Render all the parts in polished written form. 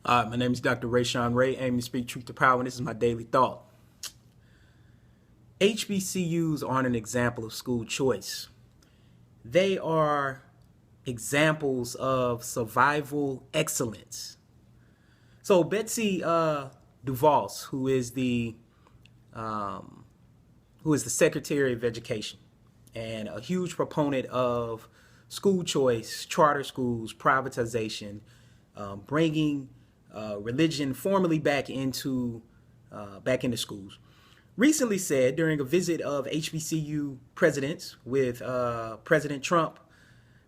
My name is Dr. Rayshawn Ray, aiming to speak truth to power, and this is my daily thought. HBCUs aren't an example of school choice. They are examples of survival excellence. So Betsy Devos, who is the Secretary of Education and a huge proponent of school choice, charter schools, privatization, bringing religion formally back into schools, recently said during a visit of HBCU presidents with President Trump,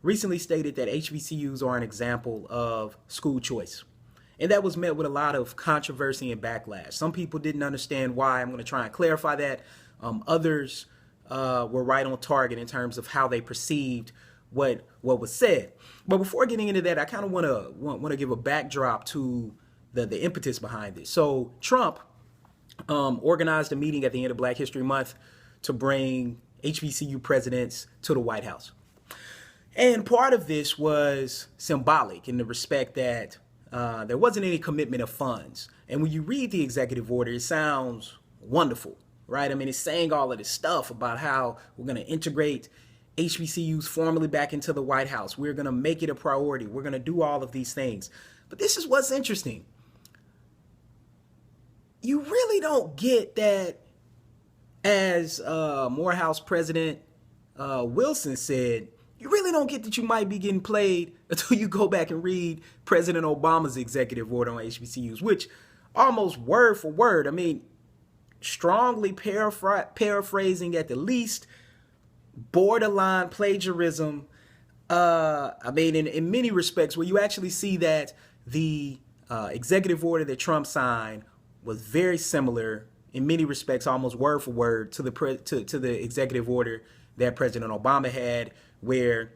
recently stated that HBCUs are an example of school choice. And that was met with a lot of controversy and backlash. Some people didn't understand why. I'm going to try and clarify that. Others were right on target in terms of how they perceived what was said. But before getting into that, I kind of want to give a backdrop to the impetus behind this. So Trump organized a meeting at the end of Black History Month to bring HBCU presidents to the White House. And part of this was symbolic in the respect that there wasn't any commitment of funds. And when you read the executive order, it sounds wonderful, right? I mean, it's saying all of this stuff about how we're going to integrate HBCUs formally back into the White House. We're going to make it a priority. We're going to do all of these things. But this is what's interesting. You really don't get that, as Morehouse President Wilson said, you really don't get that you might be getting played until you go back and read President Obama's executive order on HBCUs, which almost word for word, I mean, strongly paraphrasing at the least, borderline plagiarism. I mean, in many respects, where you actually see that the executive order that Trump signed was very similar in many respects, almost word for word, to the executive order that President Obama had, where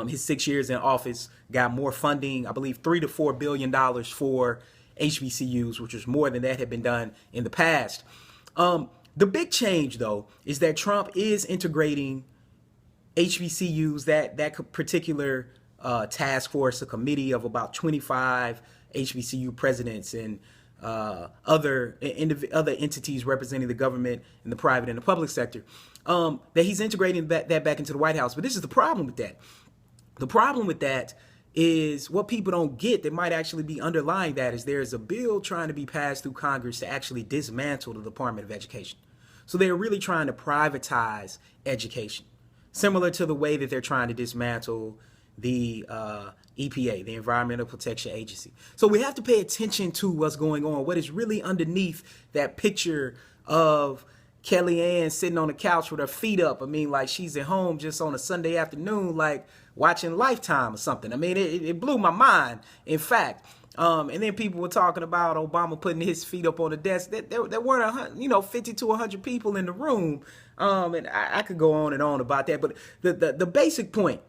his 6 years in office got more funding, I believe $3 to $4 billion for HBCUs, which was more than that had been done in the past. The big change, though, is that Trump is integrating HBCUs, that particular task force, a committee of about 25 HBCU presidents and other entities representing the government and the private and the public sector, that he's integrating that back into the White House. But this is the problem with that. The problem with that is what people don't get that might actually be underlying that is there's a bill trying to be passed through Congress to actually dismantle the Department of Education. So they're really trying to privatize education, similar to the way that they're trying to dismantle the EPA, the Environmental Protection Agency. So we have to pay attention to what's going on, what is really underneath that picture of Kellyanne sitting on the couch with her feet up. I mean, like she's at home just on a Sunday afternoon, like watching Lifetime or something. I mean, it blew my mind, in fact. And then people were talking about Obama putting his feet up on the desk. There weren't 50 to 100 people in the room. And I could go on and on about that. But the basic point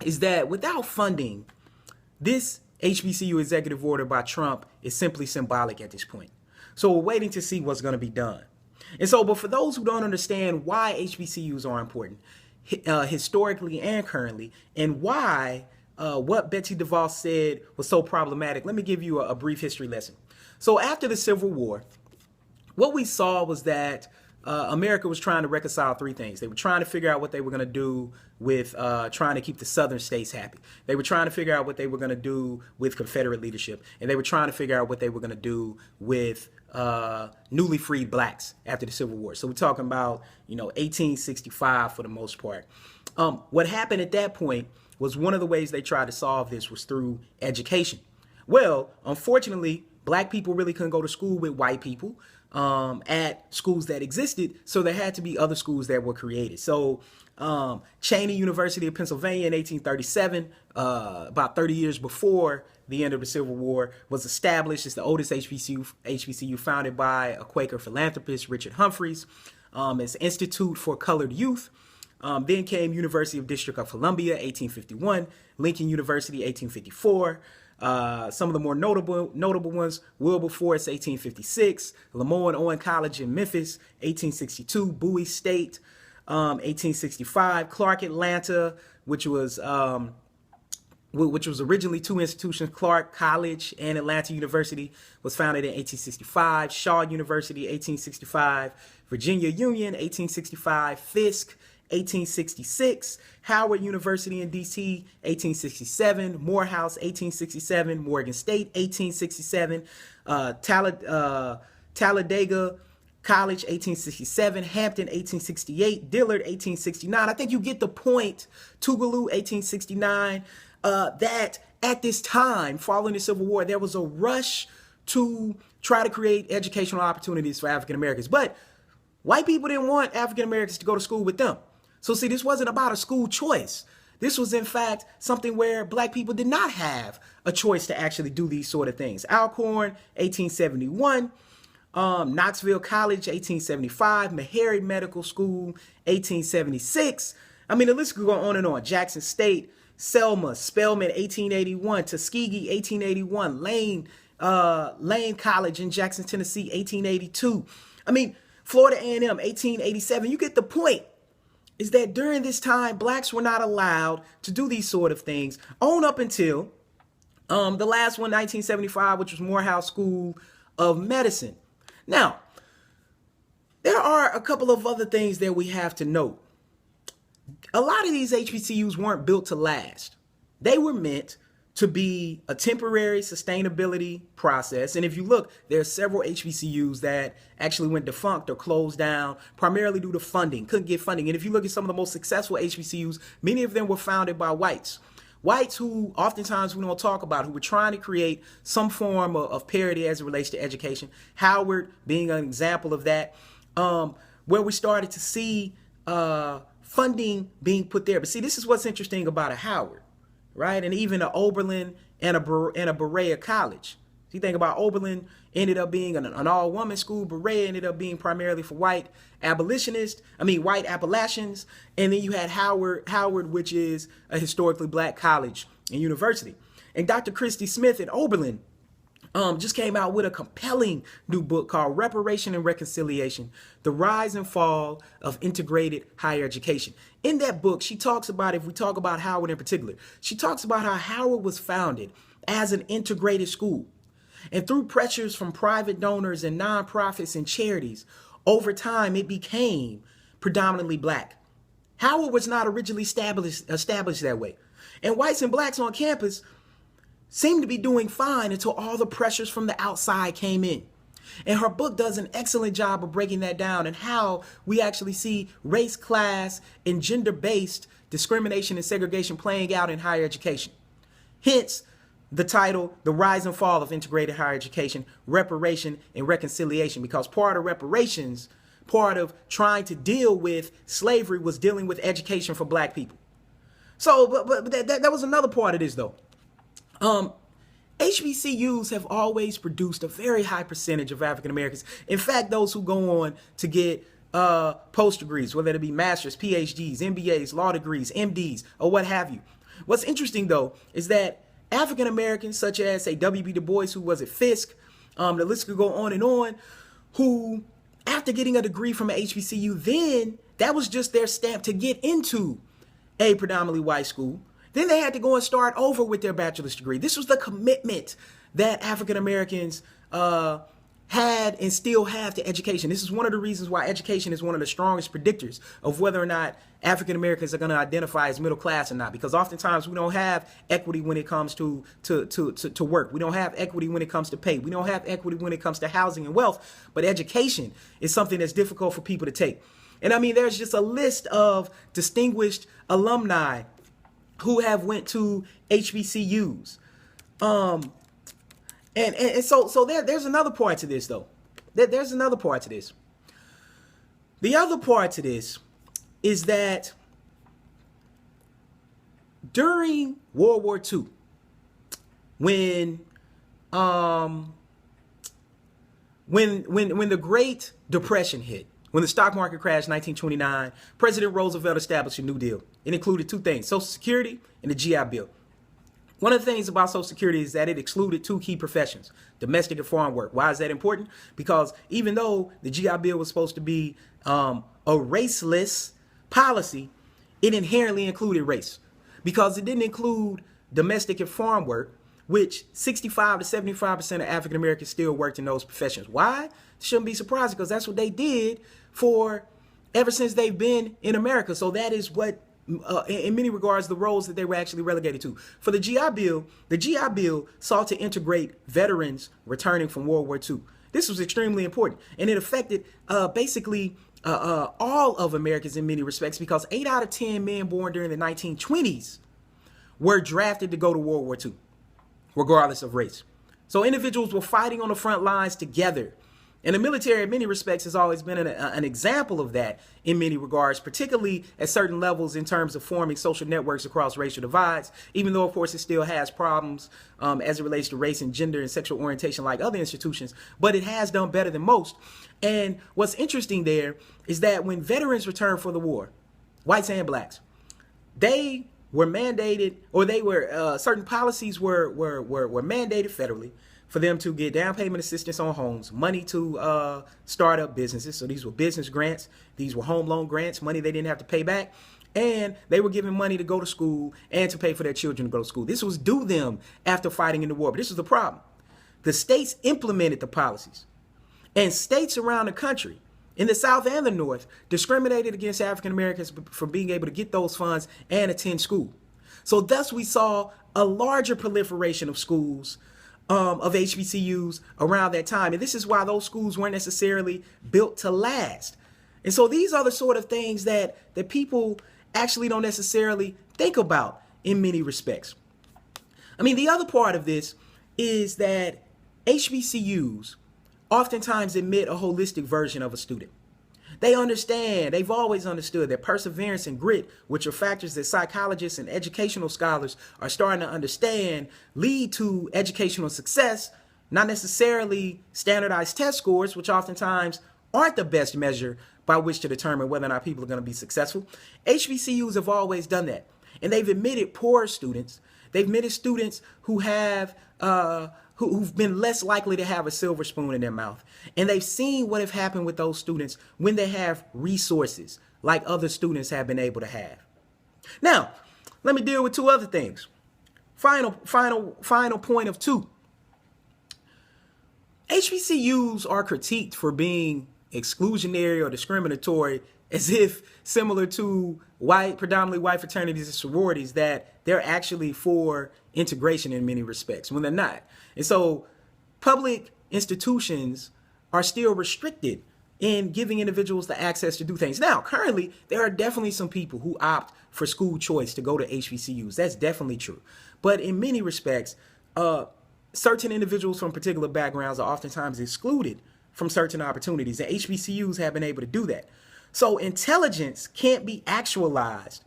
is that without funding, this HBCU executive order by Trump is simply symbolic at this point. So we're waiting to see what's going to be done. And so, but for those who don't understand why HBCUs are important, historically and currently, and why what Betsy Devos said was so problematic, let me give you a brief history lesson. So after the Civil War, what we saw was that America was trying to reconcile three things. They were trying to figure out what they were going to do with trying to keep the southern states happy. They were trying to figure out what they were going to do with Confederate leadership. And they were trying to figure out what they were going to do with newly freed blacks after the Civil War. So we're talking about, 1865 for the most part. What happened at that point was one of the ways they tried to solve this was through education. Well, unfortunately, black people really couldn't go to school with white people at schools that existed, so there had to be other schools that were created. So Cheyney University of Pennsylvania in 1837, about 30 years before the end of the Civil War, was established. It's the oldest HBCU founded by a Quaker philanthropist, Richard Humphreys. It's Institute for Colored Youth. Then came University of District of Columbia, 1851, Lincoln University, 1854. Some of the more notable ones: Wilberforce, 1856, Lemoyne Owen College in Memphis, 1862, Bowie State, 1865, Clark Atlanta, which was which was originally two institutions, Clark College and Atlanta University, was founded in 1865. Shaw University, 1865. Virginia Union, 1865. Fisk, 1866. Howard University in D.C., 1867. Morehouse, 1867. Morgan State, 1867. Talladega College, 1867. Hampton, 1868. Dillard, 1869. I think you get the point. Tougaloo, 1869. That at this time, following the Civil War, there was a rush to try to create educational opportunities for African Americans. But white people didn't want African Americans to go to school with them. So see, this wasn't about a school choice. This was, in fact, something where black people did not have a choice to actually do these sort of things. Alcorn, 1871. Knoxville College, 1875. Meharry Medical School, 1876. I mean, the list could go on and on. Jackson State, Selma, Spelman, 1881. Tuskegee, 1881. Lane College in Jackson, Tennessee, 1882. I mean, Florida A&M, 1887. You get the point. Is that during this time, blacks were not allowed to do these sort of things on up until the last one, 1975, which was Morehouse School of Medicine. Now, there are a couple of other things that we have to note. A lot of these HBCUs weren't built to last. They were meant to be a temporary sustainability process. And if you look, there are several HBCUs that actually went defunct or closed down, primarily due to funding, couldn't get funding. And if you look at some of the most successful HBCUs, many of them were founded by whites. Whites who oftentimes we don't talk about, who were trying to create some form of parity as it relates to education. Howard being an example of that, where we started to see funding being put there. But see, this is what's interesting about a Howard, right? And even an Oberlin and a Berea College. So you think about Oberlin ended up being an all-woman school. Berea ended up being primarily for white white Appalachians. And then you had Howard, which is a historically black college and university. And Dr. Christy Smith at Oberlin just came out with a compelling new book called Reparation and Reconciliation, The Rise and Fall of Integrated Higher Education. In that book, she talks about, if we talk about Howard in particular, she talks about how Howard was founded as an integrated school. And through pressures from private donors and nonprofits and charities, over time it became predominantly black. Howard was not originally established that way. And whites and blacks on campus seemed to be doing fine until all the pressures from the outside came in. And her book does an excellent job of breaking that down and how we actually see race, class, and gender-based discrimination and segregation playing out in higher education. Hence, the title, The Rise and Fall of Integrated Higher Education, Reparation and Reconciliation, because part of reparations, part of trying to deal with slavery was dealing with education for black people. So, but that was another part of this, though. HBCUs have always produced a very high percentage of African Americans. In fact, those who go on to get post degrees, whether it be masters, PhDs, MBAs, law degrees, MDs, or what have you. What's interesting, though, is that African Americans, such as, say, W.B. Du Bois, who was at Fisk, the list could go on and on, who, after getting a degree from an HBCU, then that was just their stamp to get into a predominantly white school. Then they had to go and start over with their bachelor's degree. This was the commitment that African Americans had and still have to education. This is one of the reasons why education is one of the strongest predictors of whether or not African Americans are going to identify as middle class or not. Because oftentimes we don't have equity when it comes to work. We don't have equity when it comes to pay. We don't have equity when it comes to housing and wealth. But education is something that's difficult for people to take. And I mean, there's just a list of distinguished alumni who have went to HBCUs. And so there's another part to this, though. There's another part to this. The other part to this is that during World War II, when the Great Depression hit, when the stock market crashed in 1929, President Roosevelt established a New Deal. It included two things, Social Security and the GI Bill. One of the things about Social Security is that it excluded two key professions, domestic and foreign work. Why is that important? Because even though the GI Bill was supposed to be a raceless policy, it inherently included race because it didn't include domestic and farm work, which 65 to 75% of African Americans still worked in those professions. Why? Shouldn't be surprising, because that's what they did for ever since they've been in America. So that is what, in many regards, the roles that they were actually relegated to. For the GI Bill sought to integrate veterans returning from World War II. This was extremely important, and it affected basically all of Americans in many respects, because 8 out of 10 men born during the 1920s were drafted to go to World War II, regardless of race. So individuals were fighting on the front lines together. And the military, in many respects, has always been an example of that in many regards, particularly at certain levels in terms of forming social networks across racial divides, even though, of course, it still has problems as it relates to race and gender and sexual orientation like other institutions, but it has done better than most. And what's interesting there is that when veterans returned from the war, whites and blacks, they were mandated, or they were certain policies were mandated federally for them to get down payment assistance on homes, money to start up businesses. So these were business grants, these were home loan grants, money they didn't have to pay back, and they were given money to go to school and to pay for their children to go to school. This was due them after fighting in the war, but this was the problem. The states implemented the policies, and states around the country, in the South and the North, discriminated against African Americans for being able to get those funds and attend school. So thus we saw a larger proliferation of schools, of HBCUs around that time. And this is why those schools weren't necessarily built to last. And so these are the sort of things that people actually don't necessarily think about in many respects. I mean, the other part of this is that HBCUs oftentimes admit a holistic version of a student. They understand, they've always understood that perseverance and grit, which are factors that psychologists and educational scholars are starting to understand, lead to educational success, not necessarily standardized test scores, which oftentimes aren't the best measure by which to determine whether or not people are going to be successful. HBCUs have always done that. And they've admitted poor students. They've admitted students who have who've been less likely to have a silver spoon in their mouth. And they've seen what have happened with those students when they have resources like other students have been able to have. Now, let me deal with two other things. Final point of two. HBCUs are critiqued for being exclusionary or discriminatory, as if similar to predominantly white fraternities and sororities, that they're actually for integration in many respects, when they're not. And so public institutions are still restricted in giving individuals the access to do things. Now, currently, there are definitely some people who opt for school choice to go to HBCUs. That's definitely true. But in many respects, certain individuals from particular backgrounds are oftentimes excluded from certain opportunities, and HBCUs have been able to do that. So intelligence can't be actualized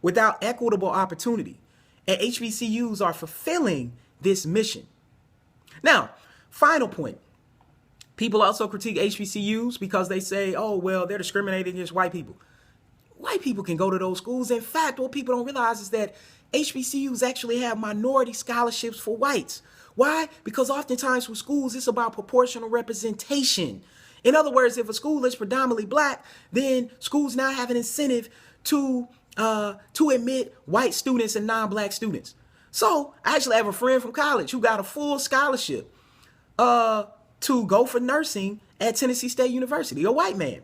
without equitable opportunity, and HBCUs are fulfilling this mission. Now, final point. People also critique HBCUs because they say, oh, well, they're discriminating against white people. White people can go to those schools. In fact, what people don't realize is that HBCUs actually have minority scholarships for whites. Why? Because oftentimes with schools, it's about proportional representation. In other words, if a school is predominantly black, then schools now have an incentive to admit white students and non-black students. So I actually have a friend from college who got a full scholarship to go for nursing at Tennessee State University, a white man.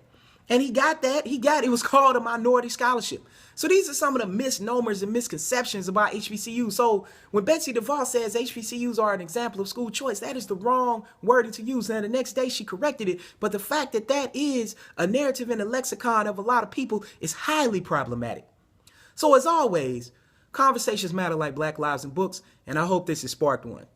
And he got that. It was called a minority scholarship. So these are some of the misnomers and misconceptions about HBCUs. So when Betsy Devos says HBCUs are an example of school choice, that is the wrong wording to use. Now, the next day she corrected it. But the fact that that is a narrative in the lexicon of a lot of people is highly problematic. So as always, conversations matter like Black Lives in Books, and I hope this has sparked one.